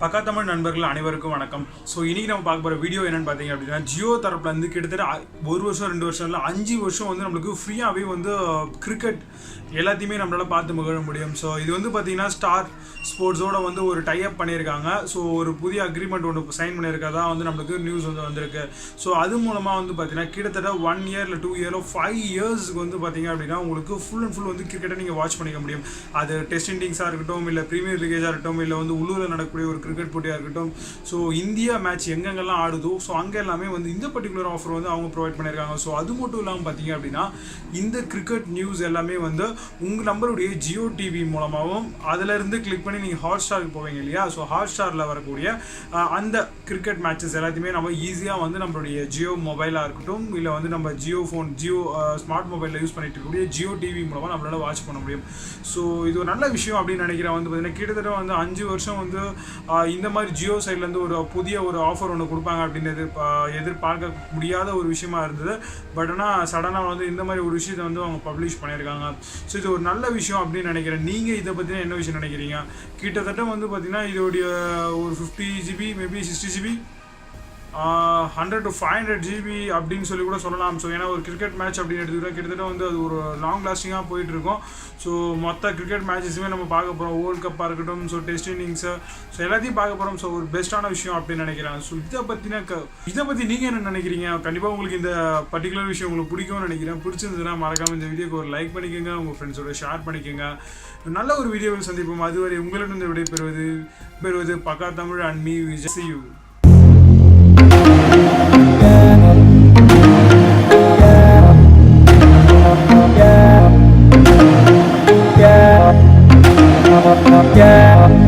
பக்கத்தமிழ் நண்பர்கள் அனைவருக்கும் வணக்கம். ஸோ இன்னைக்கு நம்ம பார்க்க போகிற வீடியோ என்னென்னு பார்த்தீங்க அப்படின்னா, ஜியோ தரப்பில் வந்து கிட்டத்தட்ட 1 வருஷம் 2 வருஷம் இல்லை 5 வருஷம் வந்து நம்மளுக்கு ஃப்ரீயாகவே வந்து கிரிக்கெட் எல்லாத்தையுமே நம்மளால் பார்த்து மகிழ முடியும். ஸோ இது வந்து பார்த்தீங்கன்னா ஸ்டார் ஸ்போர்ட்ஸோட வந்து ஒரு டைப் பண்ணியிருக்காங்க. ஸோ ஒரு புதிய அக்ரிமெண்ட் ஒன்று சைன் பண்ணியிருக்கதா வந்து நம்மளுக்கு நியூஸ் வந்து வந்திருக்கு. ஸோ அது மூலமாக வந்து பார்த்தீங்கன்னா கிட்டத்தட்ட 1 இயர் இல்லை 2 இயர் 5 இயர்ஸ்க்கு வந்து பார்த்தீங்க அப்படின்னா உங்களுக்கு ஃபுல் அண்ட் ஃபுல் வந்து கிரிக்கெட்டை நீங்கள் வாட்ச் பண்ணிக்க முடியும். அது டெஸ்ட் இன்னிங்ஸாக இருக்கட்டும், இல்லை ப்ரீமியர் லீகேஜாக இருக்கட்டும், இல்லை வந்து உள்ளூரில் நடக்கக்கூடிய ஒரு கிரிக்கெட் போட்டியாக இருக்கட்டும். ஸோ இந்தியா மேட்ச் எங்கெங்கெல்லாம் ஆடுதோ ஸோ அங்கே எல்லாமே வந்து இந்த பர்டிகுலர் ஆஃபர் வந்து அவங்க ப்ரொவைட் பண்ணியிருக்காங்க. ஸோ அது மட்டும் இல்லாமல் பார்த்தீங்க அப்படின்னா இந்த கிரிக்கெட் நியூஸ் எல்லாமே வந்து உங்கள் நம்பருடைய ஜியோ டிவி மூலமாகவும் அதிலிருந்து கிளிக் பண்ணி நீங்கள் ஹாட் ஸ்டாருக்கு போவீங்க இல்லையா. ஸோ ஹாட் ஸ்டாரில் வரக்கூடிய அந்த கிரிக்கெட் மேட்சஸ் எல்லாத்தையுமே நம்ம ஈஸியாக வந்து நம்மளுடைய ஜியோ மொபைலாக இருக்கட்டும், இல்லை வந்து நம்ம ஜியோ ஸ்மார்ட் மொபைலில் யூஸ் பண்ணிட்டு இருக்கக்கூடிய ஜியோ டிவி மூலமாக நம்மளால் வாட்ச் பண்ண முடியும். ஸோ இது ஒரு நல்ல விஷயம் அப்படின்னு நினைக்கிறேன். வந்து பார்த்தீங்கன்னா கிட்டத்தட்ட வந்து 5 வருஷம் வந்து இந்த மாதிரி ஜியோ சைட்லேருந்து ஒரு புதிய ஒரு ஆஃபர் ஒன்று கொடுப்பாங்க அப்படின்னு எதிர்பார்க்க முடியாத ஒரு விஷயமா இருந்தது. பட் ஆனால் சடனாக வந்து இந்த மாதிரி ஒரு விஷயத்தை வந்து அவங்க பப்ளிஷ் பண்ணியிருக்காங்க. ஸோ இது ஒரு நல்ல விஷயம் அப்படின்னு நினைக்கிறேன். நீங்கள் இதை பற்றினா என்ன விஷயம் நினைக்கிறீங்க? கிட்டத்தட்ட வந்து பார்த்தீங்கன்னா இதோடைய ஒரு 50 GB maybe 60 GB 100 to 500 GB அப்படின்னு சொல்லி கூட சொல்லலாம். ஸோ ஏன்னா ஒரு கிரிக்கெட் மேட்ச் அப்படின்னு எடுத்துக்கிட்டால் கிட்டத்தட்ட வந்து அது ஒரு லாங் லாஸ்டிங்காக போயிட்டுருக்கோம். ஸோ மொத்த கிரிக்கெட் மேட்சஸுமே நம்ம பார்க்க போகிறோம். வேர்ல்டு கப்பாக இருக்கட்டும், ஸோ டெஸ்ட் இன்னிங்ஸு, ஸோ எல்லாத்தையும் பார்க்க போகிறோம். ஸோ ஒரு பெஸ்ட்டான விஷயம் அப்படின்னு நினைக்கிறேன். ஸோ இதை பற்றி நீங்கள் என்ன நினைக்கிறீங்க? கண்டிப்பாக உங்களுக்கு இந்த பர்டிகுலர் விஷயம் உங்களுக்கு பிடிக்கும்னு நினைக்கிறேன். பிடிச்சிருந்ததுன்னா மறக்காமல் இந்த வீடியோக்கு ஒரு லைக் பண்ணிக்கோங்க, உங்கள் ஃப்ரெண்ட்ஸோட ஷேர் பண்ணிக்கோங்க. நல்ல ஒரு வீடியோவில் சந்திப்போம். அதுவரை உங்களிடம் இந்த விடை பெறுவது பக்கா Tamil and me Vijay. See you. Yeah.